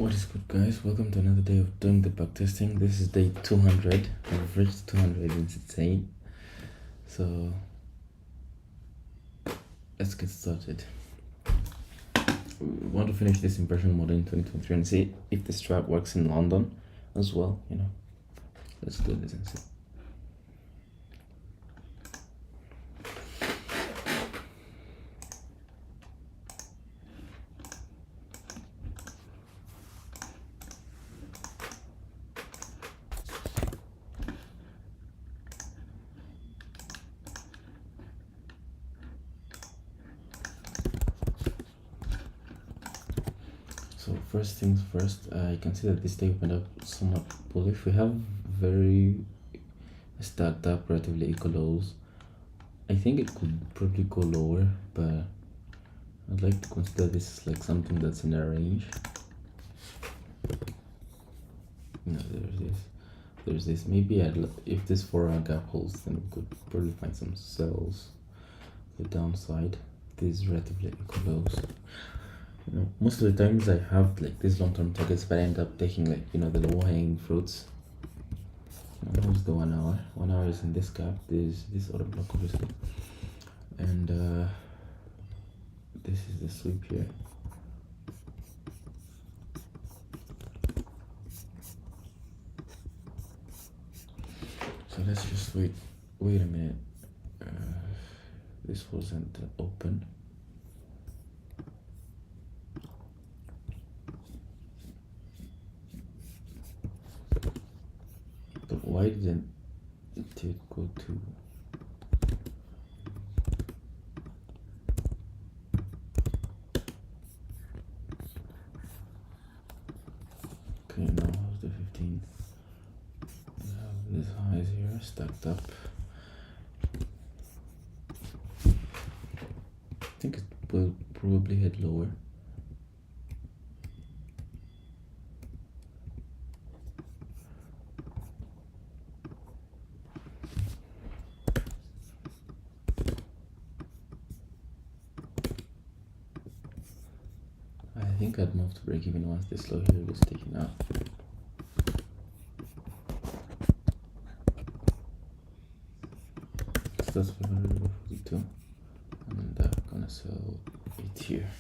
What is good, guys? Welcome to another day of doing the backtesting. This is day 200. I've reached 200. It's insane. So let's get started. We want to finish this impression model in 2023 and see if this strat works in London as well. Let's do this and see. So first things first, you can see that this day opened up somewhat bullish. We have very stacked up relatively equal lows. I think it could probably go lower, but I'd like to consider this like something that's in a range. There's this. Maybe if this 4-hour gap holds, then we could probably find some sells. The downside, these relatively equal lows. Most of the times I have like these long-term targets, but I end up taking like the low-hanging fruits. Here's the 1 hour. 1 hour is in this gap. There's this order block obviously, and this is the sweep here. So let's just wait a minute. This wasn't open. But why didn't it go to? Okay, now how's the 15th? We have these highs here stacked up. I think it will probably head lower. I think I'd move to break even once this low here is taken out. So that's 542, and I'm gonna sell it here.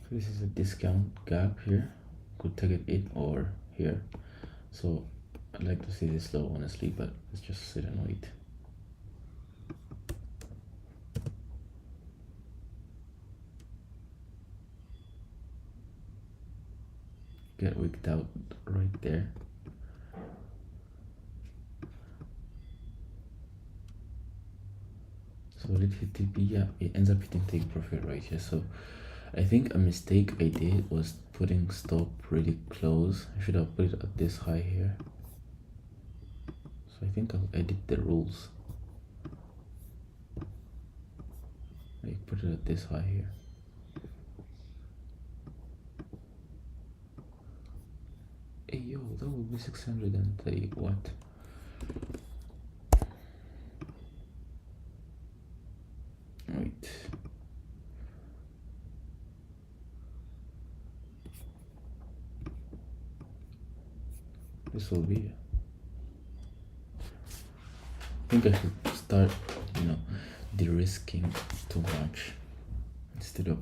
So this is a discount gap here. Could target it or here. So I'd like to see this low honestly, but let's just sit and wait. Get wicked out right there. So will it hit TP? Yeah, it ends up hitting take profit right here. So I think a mistake I did was putting stop really close. I should have put it at this high here. So I think I'll edit the rules. I put it at this high here. Hey yo, that would be 630 what? Wait. This will be. I think I should start, de-risking too much instead of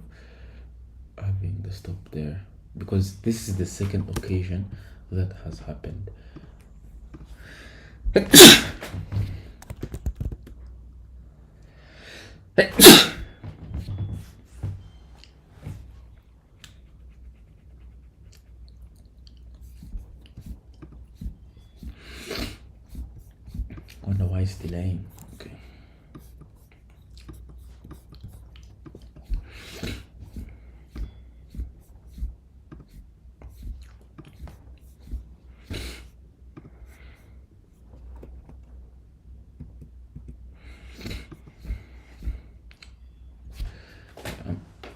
having the stop there, because this is the second occasion that has happened. Wonder why it's delaying. Okay.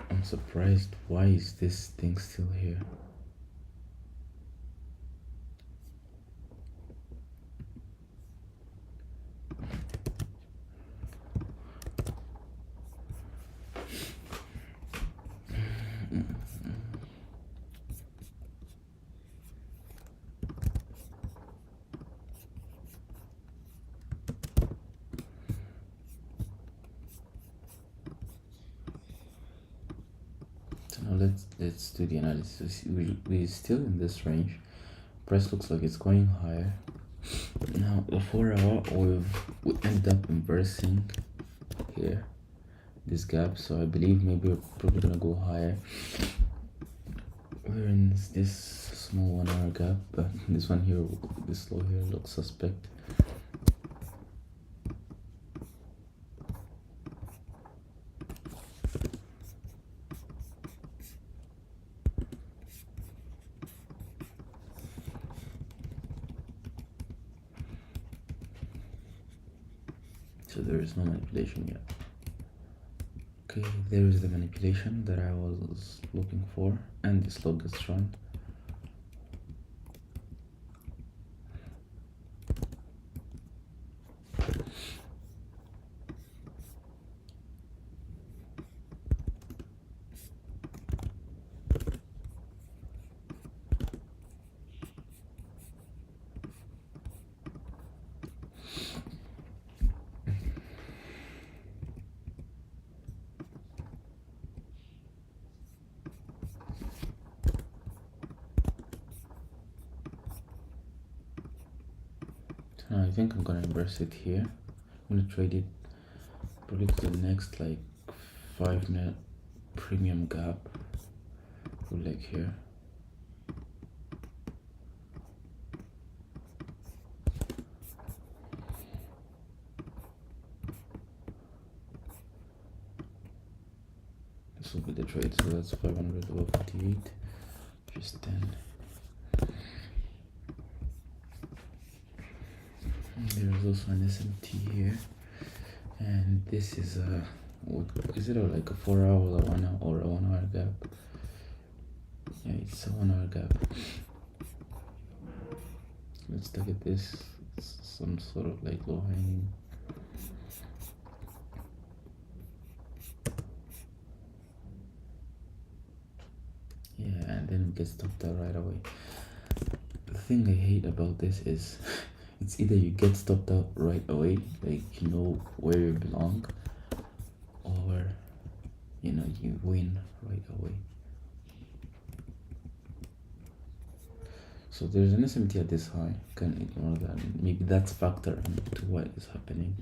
I'm surprised. Why is this thing still here? let's do the analysis. We're still in this range. Price looks like it's going higher. Now the 4 hour, we end up inversing here this gap, so I believe maybe we're probably gonna go higher. We're in this small 1 hour gap, but this one here, this low here looks suspect. So there is no manipulation yet. Okay, there is the manipulation that I was looking for, and this log gets run. So now I think I'm gonna inverse it here. I'm gonna trade it probably to the next like 5-minute premium gap, probably like here. This will be the trade, so that's 500 over 58, just 10. There's also an SMT here, and this is a, what is it, like a 4 hour or a 1 hour gap? Yeah, it's a 1 hour gap. Let's look at this. It's some sort of like low hanging. Yeah, and then it gets stopped out right away. The thing I hate about this is it's either you get stopped out right away, like you know where you belong, or you know you win right away. So there's an SMT at this high, can ignore that. Maybe that's factor into what is happening.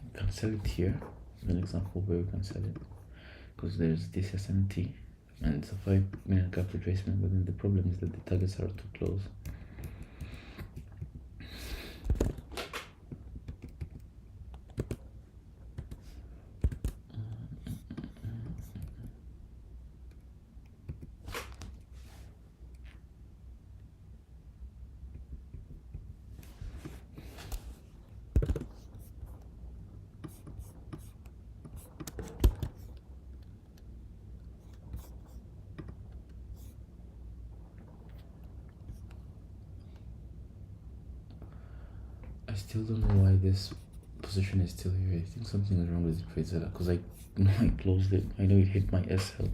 You can sell it here, an example where we can sell it, because there's this SMT and it's a 5-minute gap retracement, but then the problem is that the targets are too close. I still don't know why this position is still here. I think something is wrong with the trade setup, because I know I closed it. I know it hit my SL.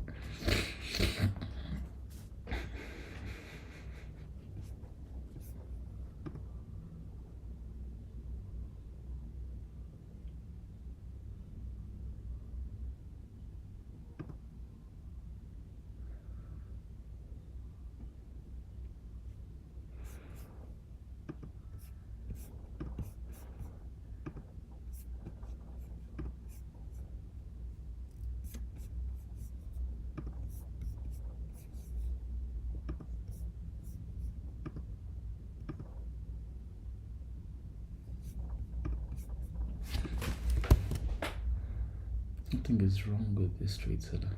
Something is wrong with this trade setup.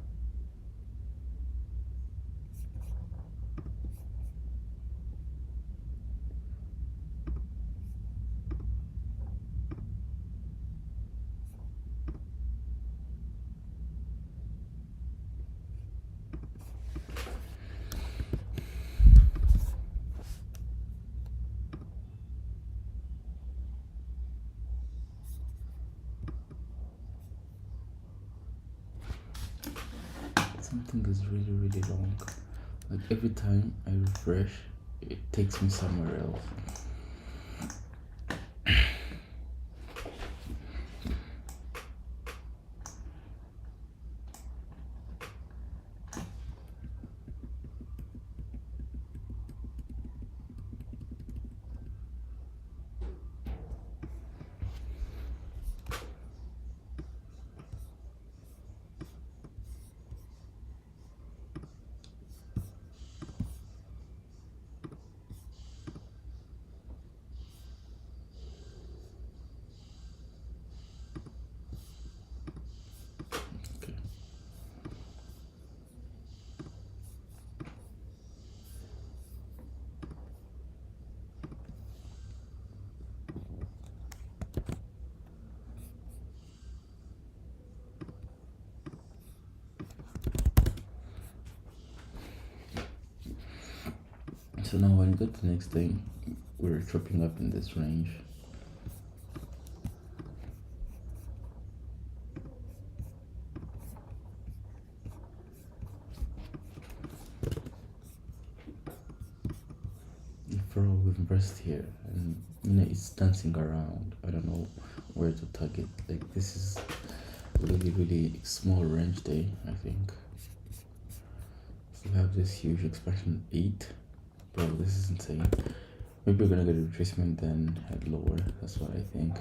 Backtesting is really long. Like every time I refresh, it takes me somewhere else. Okay. So now when we go to the next day, we're dropping up in this range. For all we've inversed here, and it's dancing around. I don't know where to target. Like this is really small range day, I think. So we have this huge expansion 8. Bro, this is insane. Maybe we're gonna get a retracement then head lower. That's what I think.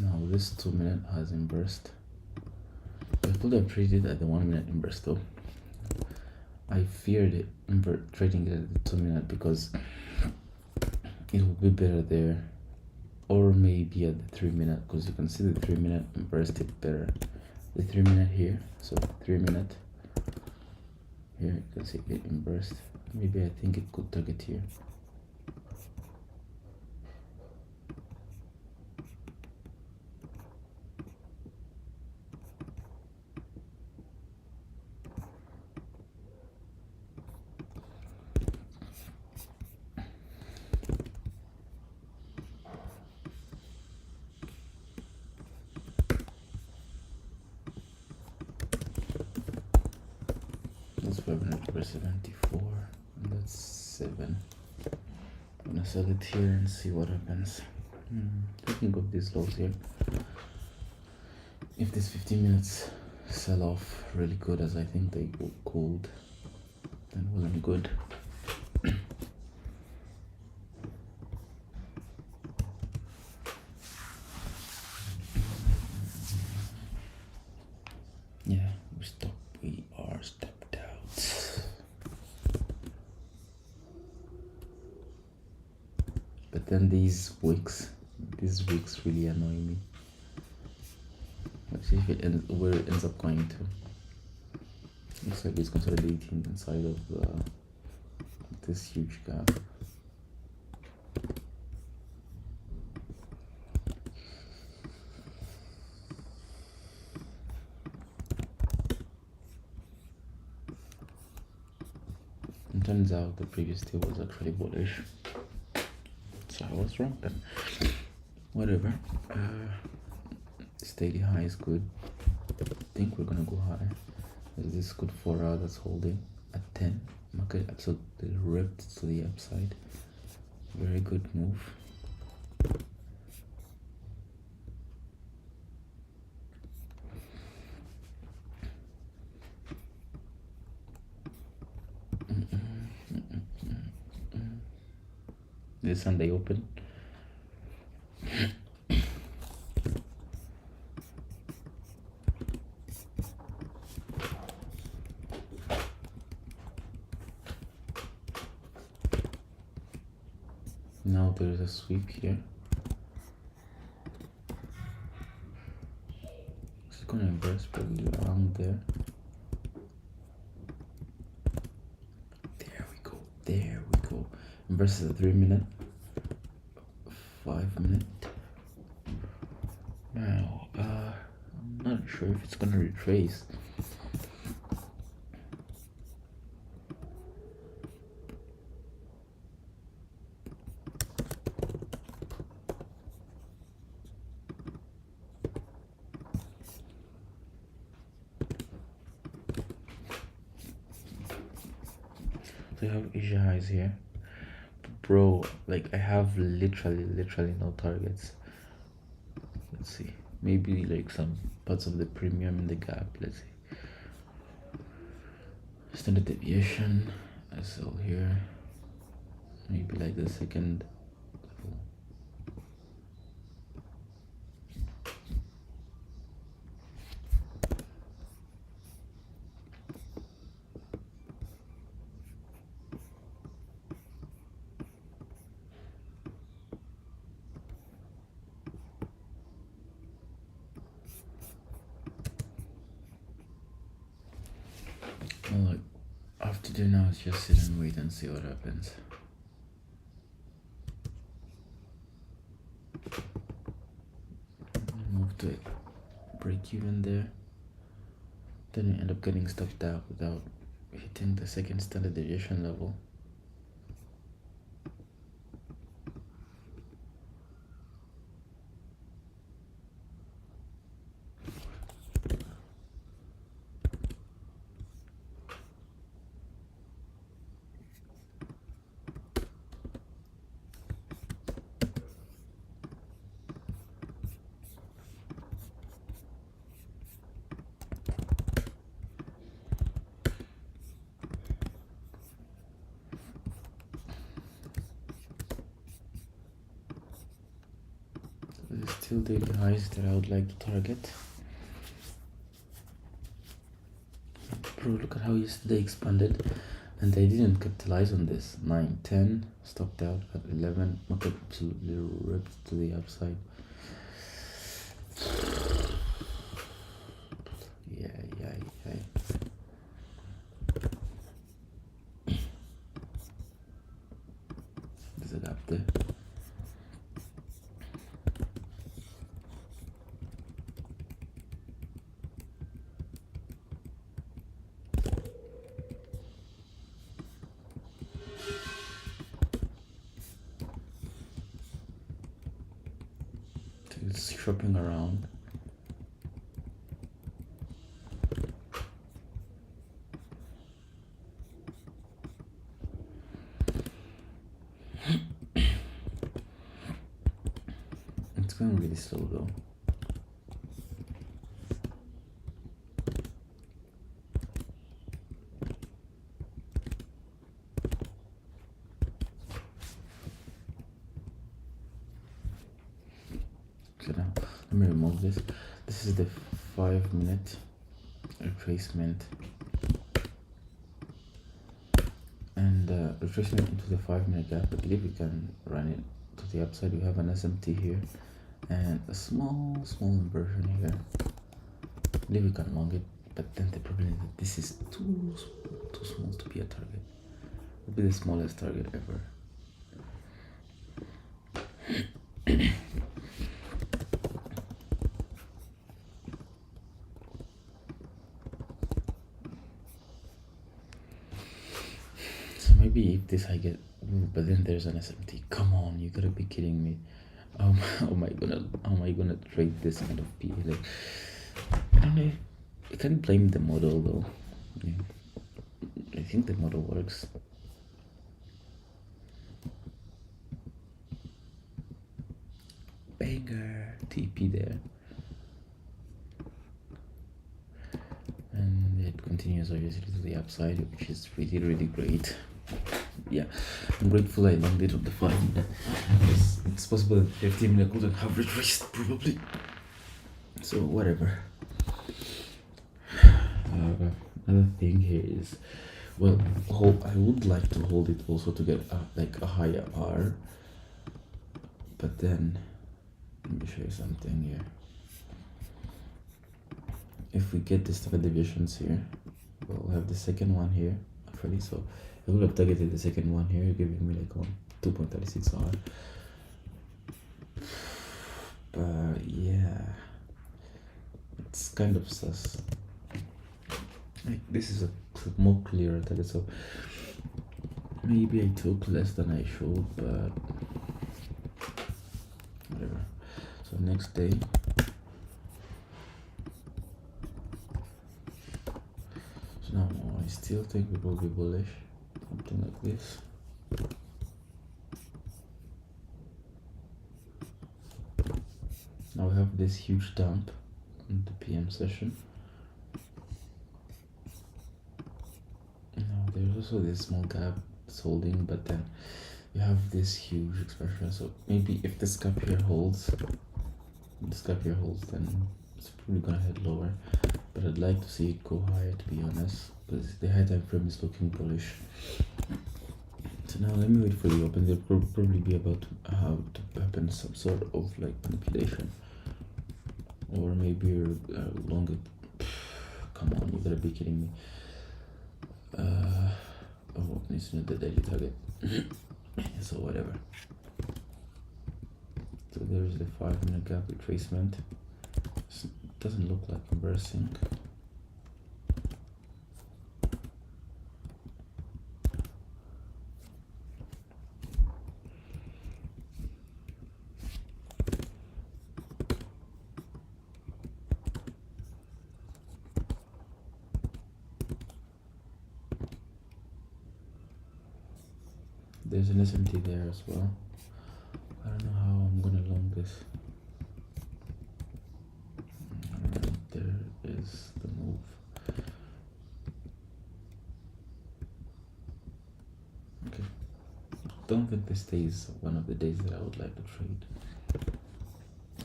Now this 2 minute has inversed. I could have traded at the 1 minute inverse though. I feared it trading it at the 2 minute because it will be better there, or maybe at the 3 minute, because you can see the 3 minute inversed it better. The 3 minute here, so 3 minute here, you can see it inversed. Maybe I think it could target here. That's 500/74, and that's 7. I'm gonna sell it here and see what happens. Thinking of these lows here. If this 15 minutes sell off really good as I think they could, then well and good. Yeah, we are stepped out. But then these wicks really annoy me. Let's see if where it ends up going to. Looks like it's consolidating inside of this huge gap. It turns out the previous day was actually bullish, so I was wrong then. Whatever. Steady high is good. I think we're gonna go high. There's this good 4 hour that's holding at 10. Market absolutely ripped to the upside. Very good move. This Sunday open. Now there is a sweep here. It's gonna inverse probably around there. There we go. Inverse is a 3 minute, 5 minute, sure if it's gonna retrace. So you have Asia highs here. Bro, like I have literally no targets. Let's see. Maybe like some parts of the premium in the gap. Let's see. Standard deviation. I sell here. Maybe like the second level. Well, like, I have to do now is just sit and wait and see what happens. Move to it, break even there. Then you end up getting stopped out without hitting the second standard deviation level. There's still daily highs that I would like to target. Bro, look at how yesterday expanded and they didn't capitalize on this. 9, 10, stopped out at 11, market absolutely ripped to the upside. Yeah. There's a gap there. It's shopping around. It's going really slow though. So now let me remove this. This is the 5-minute retracement, and retracement into the 5-minute gap. I believe we can run it to the upside. We have an SMT here and a small inversion here. I believe we can long it, but then the problem is that this is too small to be a target. It will be the smallest target ever. Maybe if this I get, but then there's an SMT. Come on, you gotta be kidding me. How am I gonna trade this kind of PE? Like, I don't know. I can't blame the model though. Yeah. I think the model works. Banger TP there, and it continues obviously to the upside, which is really great. Yeah, I'm grateful I longed it on the 5-minute. It's possible that 15-minute couldn't have retraced probably. So whatever. Another thing here is, well, I would like to hold it also to get like a higher R. But then let me show you something here. If we get the standard deviations here, we'll have the second one here actually. So I would have targeted the second one here, giving me like 2.36 R. But yeah, it's kind of sus. Like, this is a more clearer target, so maybe I took less than I should, but whatever. So next day, so now I still think we will be bullish, something like this. Now we have this huge dump in the PM session. Now there's also this small gap it's holding, but then you have this huge expression. So maybe if this gap here holds, then it's probably gonna head lower. But I'd like to see it go higher, to be honest, because the high time frame is looking bullish. So now let me wait for the open. There'll probably be about to happen some sort of like manipulation, or maybe longer. Come on, you gotta be kidding me. Oh, it's not the daily target. So whatever. So there's the 5-minute gap retracement. It doesn't look like reversing. There's an SMT there as well. I don't know how I'm gonna long this. There is the move. Okay. Don't think this day is one of the days that I would like to trade.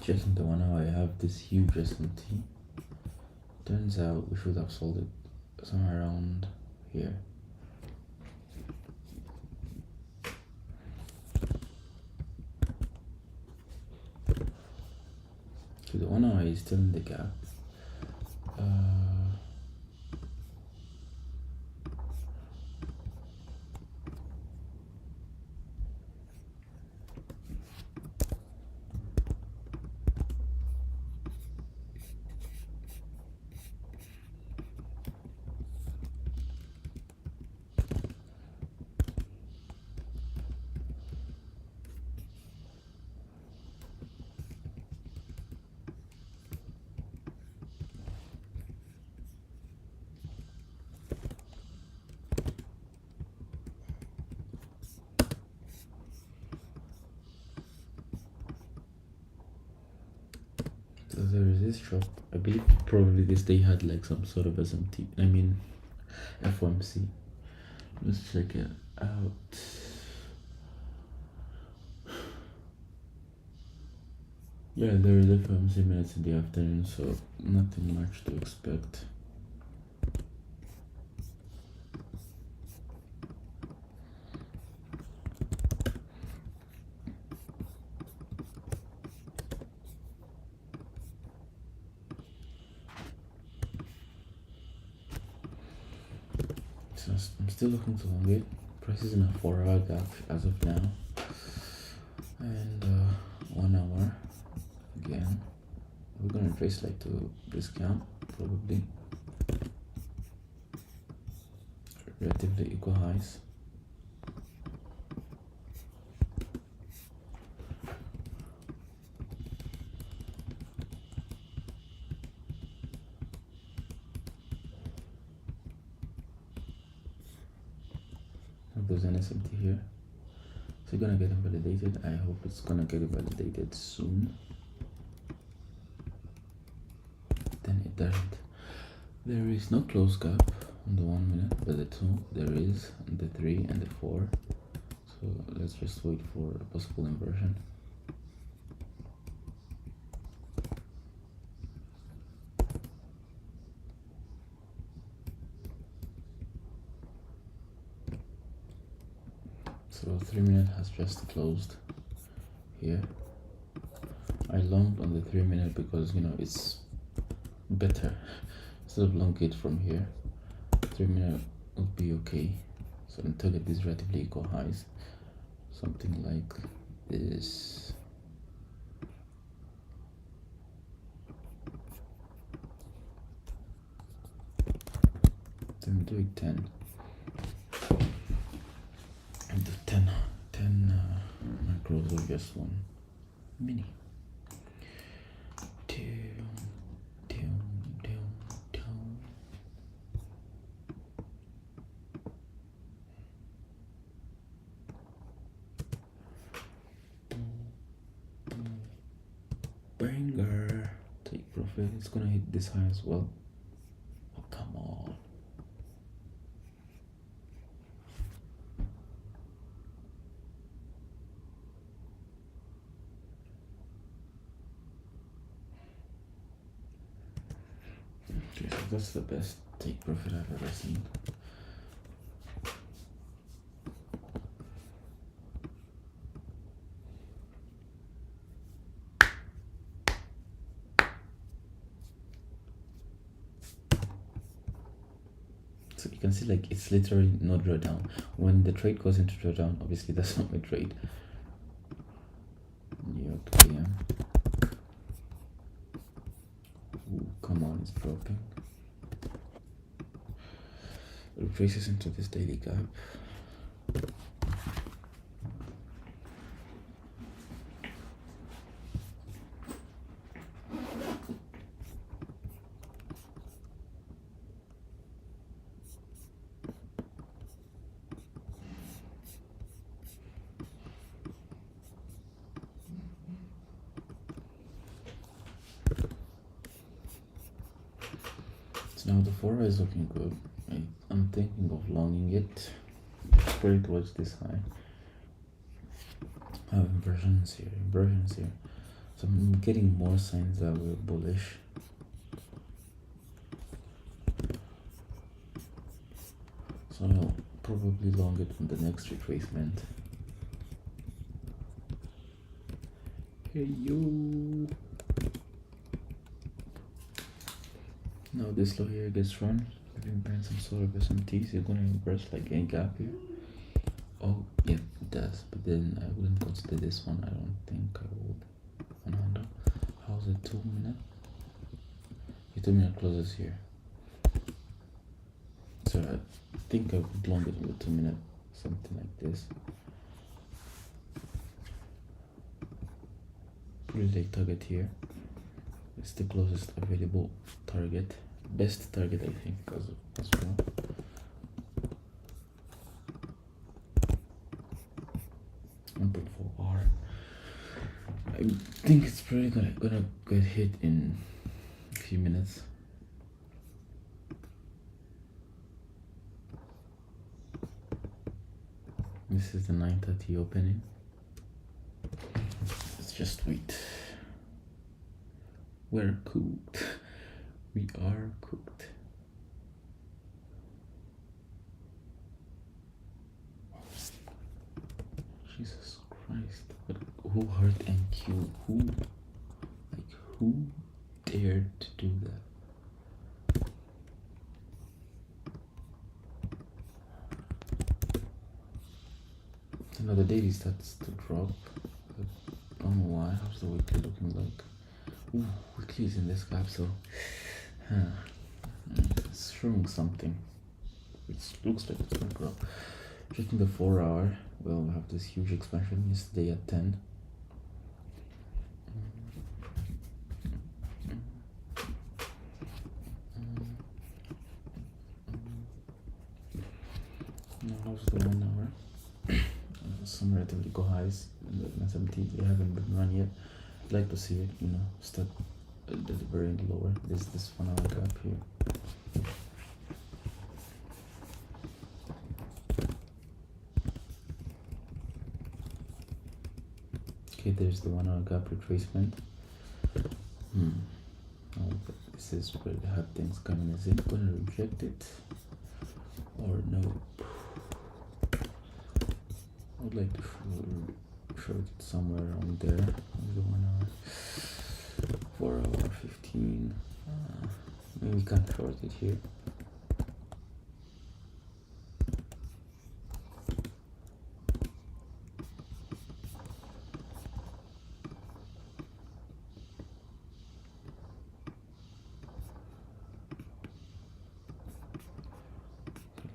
Checking the 1 hour, I have this huge SMT. Turns out we should have sold it somewhere around here. So the 1 hour is still in the gap. So there is this shop. I believe probably this day had like some sort of SMT. I mean FOMC. Let's check it out. Yeah, there is FOMC minutes in the afternoon, so nothing much to expect. So I'm still looking to long it. Price is in a 4-hour gap as of now, and 1 hour again. We're gonna trace like to discount probably. Relatively equal highs. There's an SMT here, so you're gonna get invalidated. I hope it's gonna get invalidated soon. Then it doesn't. There is no close gap on the 1 minute, but the 2 there is, and the 3 and the 4. So let's just wait for a possible inversion. So 3 minute has just closed here. I longed on the 3 minute because it's better. Instead of long it from here, 3 minute would be okay. So I'm target these relatively equal highs, something like this. Then do it 10. And do 10 macros or just one mini. Banger. Take profit. It's gonna hit this high as well. Oh, come on. Okay, so that's the best take profit I've ever seen. So you can see like it's literally no drawdown. When the trade goes into drawdown, obviously that's not my trade. New York PM. Ooh, come on, it's dropping. It retraces into this daily gap. So now the 4 is looking good. I'm thinking of longing it. Straight towards this high. I have inversions here. So I'm getting more signs that we're bullish. So I'll probably long it on the next retracement. Hey yo! Now this low here gets run. If you bring some sort of SMTs, you're gonna inverse like any gap here. Oh, yeah, it does. But then I wouldn't consider this one. I don't think I would. 100. How's it? 2 minute? The 2 minute closes here. So I think I would long it with 2 minute, something like this. Put a late target here. It's the closest available target. Best target, I think, as well. R. I think it's probably gonna get hit in a few minutes. This is the 9:30 opening. Let's just wait. We're cooked. We are cooked. Jesus Christ. But who hurt NQ? Who dared to do that? Another daily starts to drop. I don't know why. How's the weekly looking like? Ooh, weekly is in this gap, so it's showing something. It looks like it's gonna grow. Checking the 4 hour, well, we have this huge expansion yesterday at 10. Now how's the 1 hour? Some relatively go highs in the 17. They haven't been run yet. I'd like to see it, start delivering lower. There's this 1 hour gap here. Okay, there's the 1 hour gap retracement. Oh, this is where the hard things coming. Is it gonna reject it or no? I would like to short it somewhere around there. The 1 hour, 4 hour, 15. Maybe we can't short it here.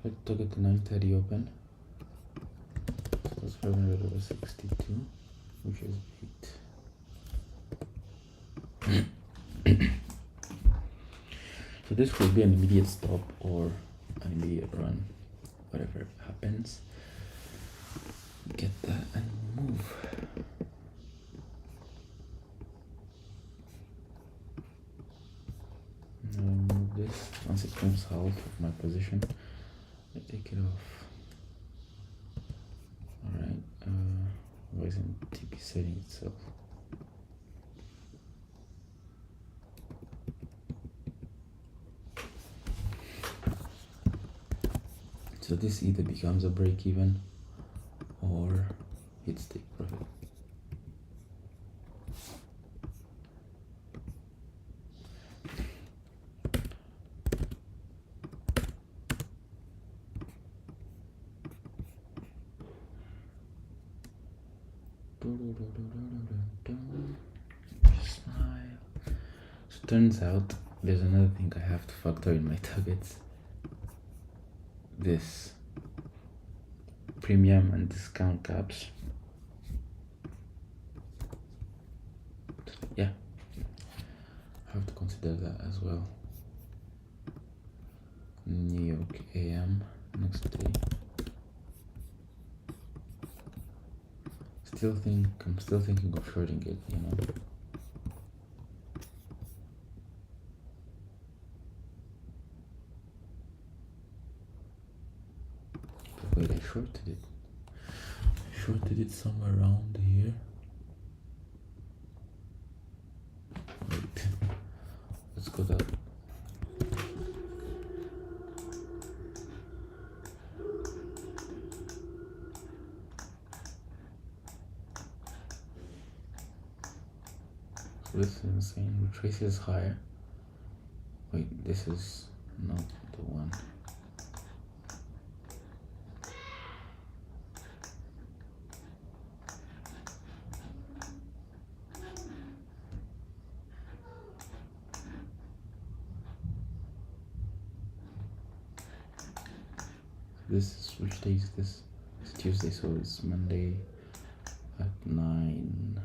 Let's target the 930 open. So that's 500 over 62, which is 8. So this will be an immediate stop or an immediate run, whatever happens. Get that and move. Now move this. Once it comes out of my position, I take it off. Alright, why isn't TP setting itself? So this either becomes a break even or hits take profit. Smile. So turns out there's another thing I have to factor in my targets. This premium and discount caps. Yeah, I have to consider that as well. New York AM next day. I'm still thinking of shorting it, you know. But wait, I shorted it. I shorted it somewhere around here. Wait, let's go down. This is insane. Retraces higher. Wait, this is not the one. This is which day is this? It's Tuesday, so it's Monday at 9.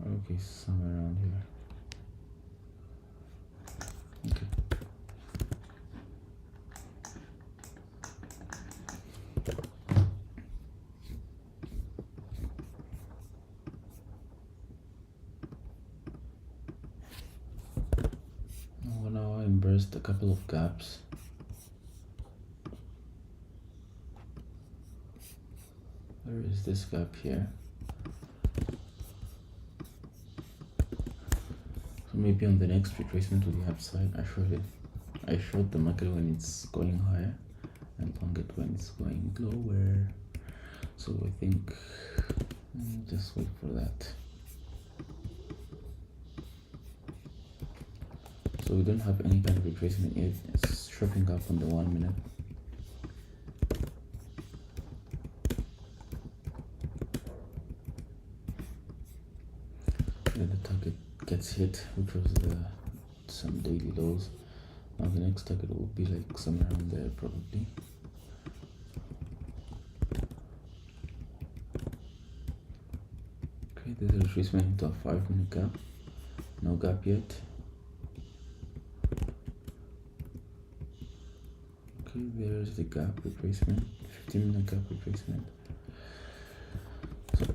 Okay, somewhere around here. Okay. Now I embraced a couple of gaps. Where is this gap here? So maybe on the next retracement to the upside, I short the market when it's going higher and long it when it's going lower. So I think I'll just wait for that. So we don't have any kind of retracement yet. It's shopping up on the 1 minute. Then the target gets hit, which was some daily lows. Now the next target will be like somewhere around there probably. Okay, there's a retracement into a 5-minute gap. No gap yet. Okay, there's the gap retracement, 15-minute gap retracement. So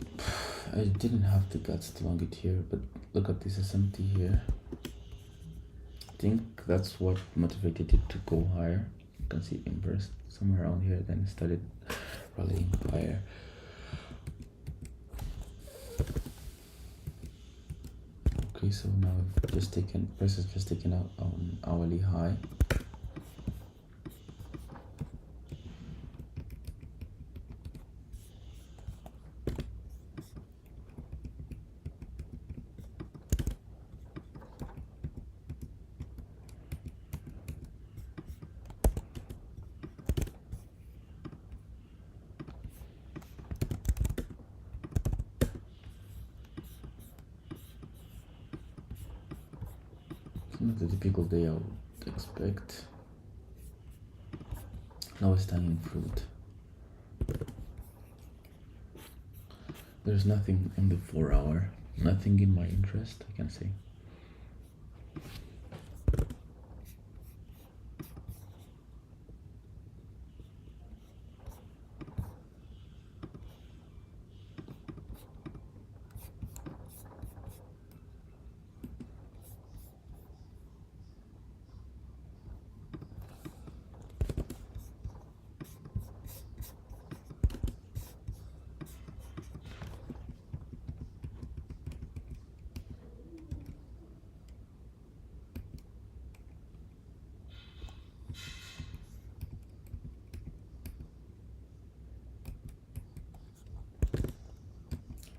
I didn't have the guts to long it here, but look at this SMT here. I think that's what motivated it to go higher. You can see inverse somewhere around here, then it started rallying higher. Okay, so now price has just taken out an hourly high. Not the typical day I would expect. Now it's hanging fruit. There's nothing in the 4 hour, nothing in my interest, I can say.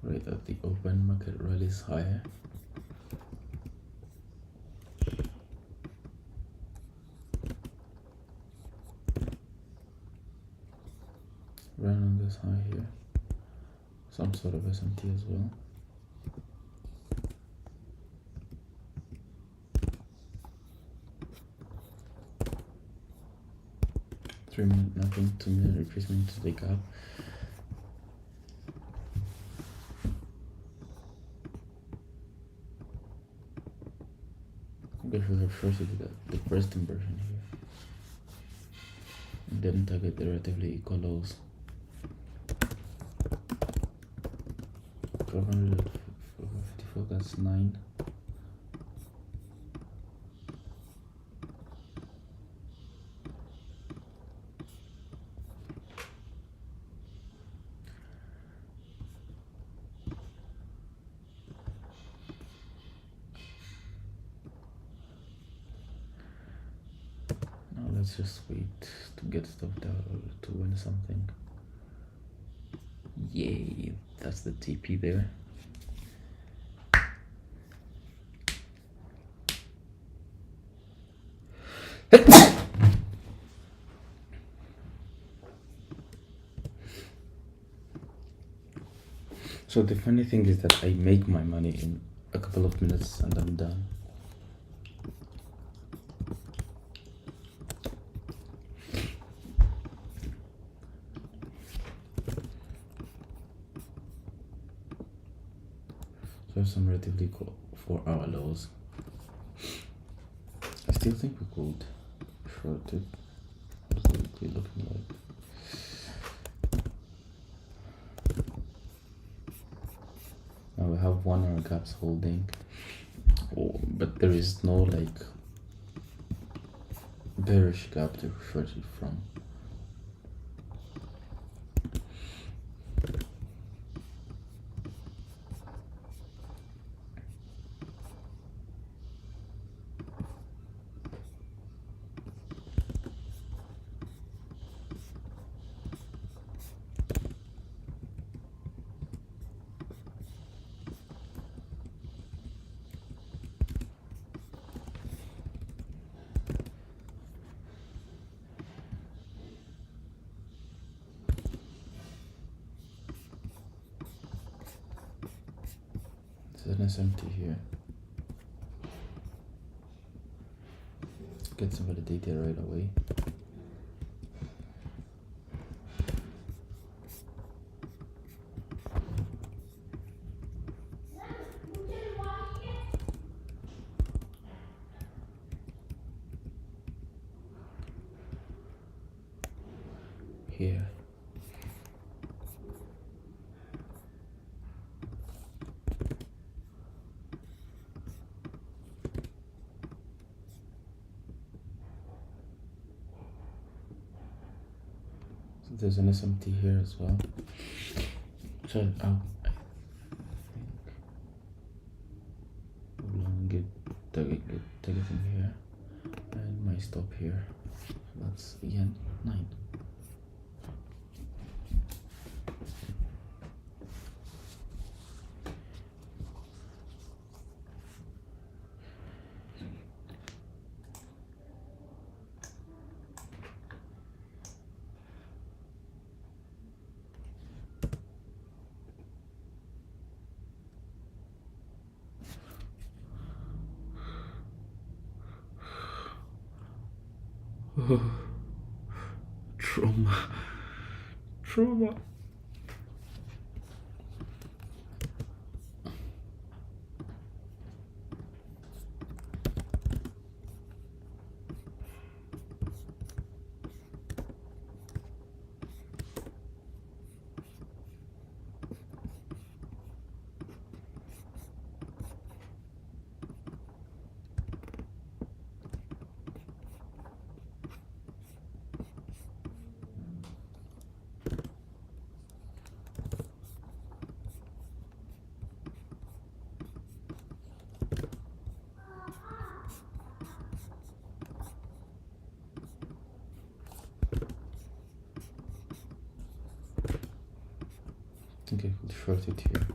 Right at the open, market rallies higher. Run on this high here. Some sort of SMT as well. Minute nothing, 2-minute retracement to the gap. Go for the first inversion here. And then target the relatively equal lows. 454, that's 9. Let's just wait to get stuff down to win something. Yay, that's the TP there. So the funny thing is that I make my money in a couple of minutes and I'm done. So some relatively cool 4-hour lows. I still think we could short it. What's the weekly looking like? Now we have 1 hour gaps holding. Oh, but there is no like bearish gap to short it from. An SMT here. Get some validated right away. Here. There's an SMT here as well. So I think we'll get targeting here and my stop here. That's yen 9. Trauma. Trauma. I think I could short it here.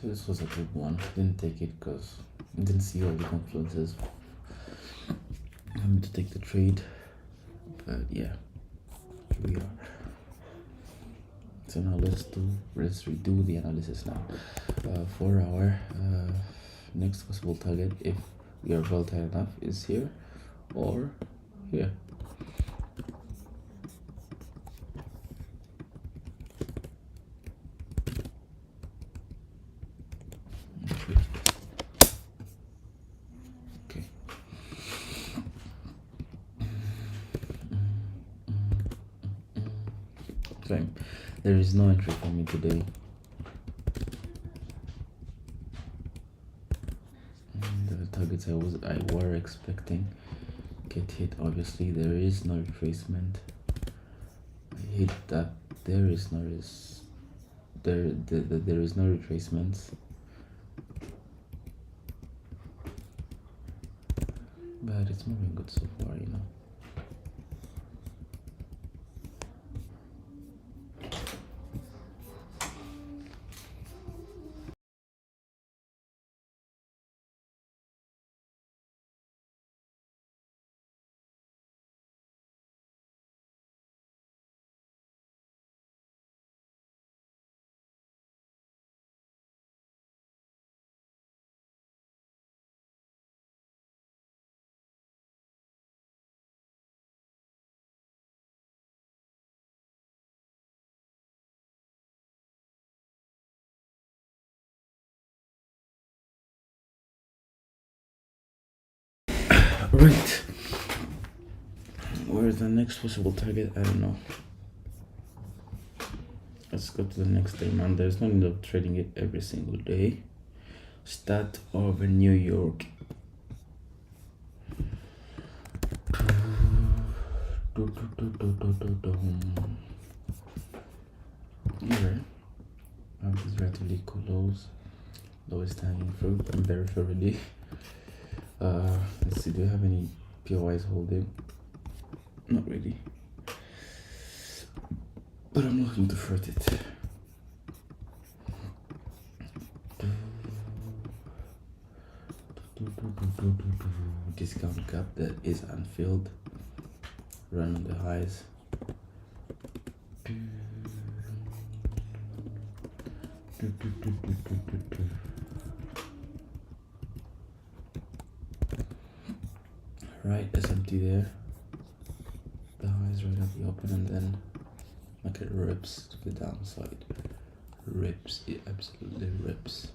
This was a good one. Didn't take it because I didn't see all the confluences. I'm to take the trade, but yeah, here we are. So now let's redo the analysis now. For our next possible target, if we are volatile enough, is here or here. Okay. Fine. There is no entry for me today. The targets I were expecting get hit. Obviously, there is no retracement. I hit that. There is no there is no retracements. But it's moving good so far, you know. Right. Where's the next possible target? I don't know. Let's go to the next day, man. There's no need of trading it every single day. Start of New York. Alright. This is relatively close. Lowest hanging fruit. I'm very already. Let's see, do you have any POIs holding? Not really. But I'm looking to short it. Discount gap that is unfilled. Run on the highs. Right, SMT there. The highs right at the open, and then market rips to the downside. Rips, it absolutely rips.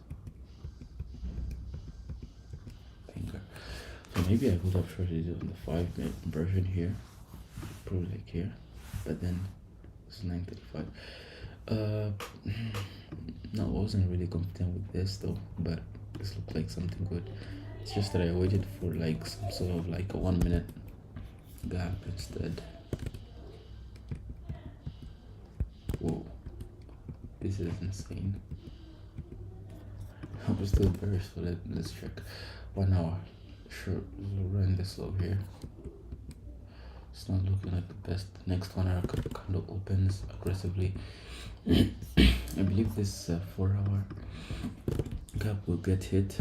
Finger. So maybe I could have shorted it on the 5-minute version here, probably like here, but then it's 9:35. No, I wasn't really confident with this though, but this looked like something good. It's just that I waited for like some sort of like a 1-minute gap instead. Whoa, this is insane. I was still bearish, so let's check. 1 hour. Sure, we'll run this low here. It's not looking like the best. Next 1 hour candle opens aggressively. I believe this 4 hour gap will get hit.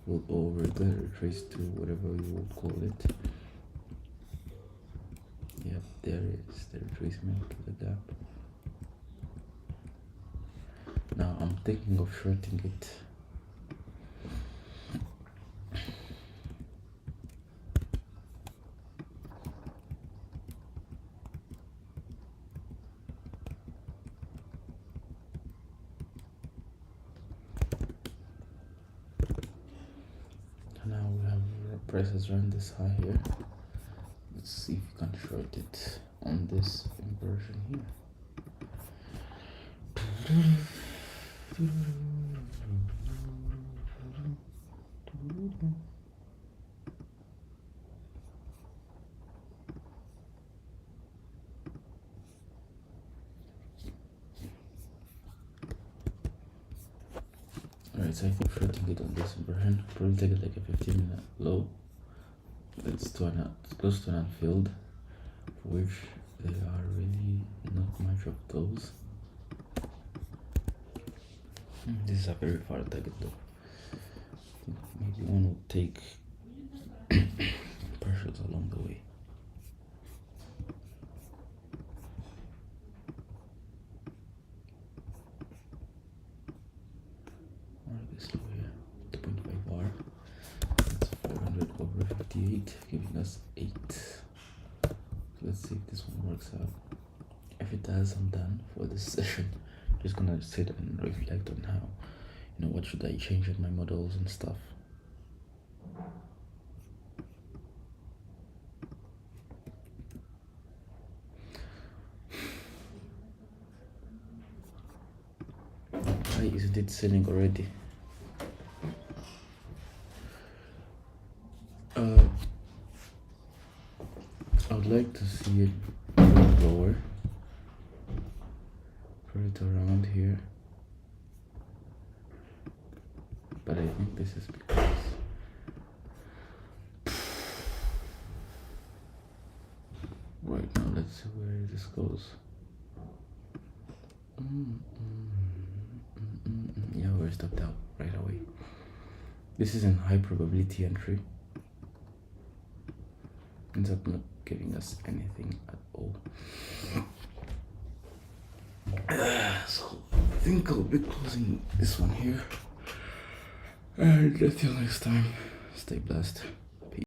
Will overget, retrace to whatever you would call it. Yep, there is the retracement to the gap. Now I'm thinking of shorting it. Now we have prices around this high here. Let's see if we can short it on this inversion here. Alright, so I think shorting it on this inversion, probably take it like a 15-minute low. It's close to an unfilled, for which there are really not much of those. This is a very far target though. Maybe one will take partials along the way. This low here, 2.5 bar. That's 400 over 58, giving us 8. So let's see if this one works out. If it does, I'm done for this session. Just gonna sit and reflect on how, what should I change in my models and stuff. Why isn't it selling already? I would like to see it lower. Put it around here. But I think this is because right now, let's see where this goes. Yeah, we're stopped out right away. This is a high probability entry. Ends up not giving us anything at all. So I think I'll be closing this one here. And until next time, stay blessed.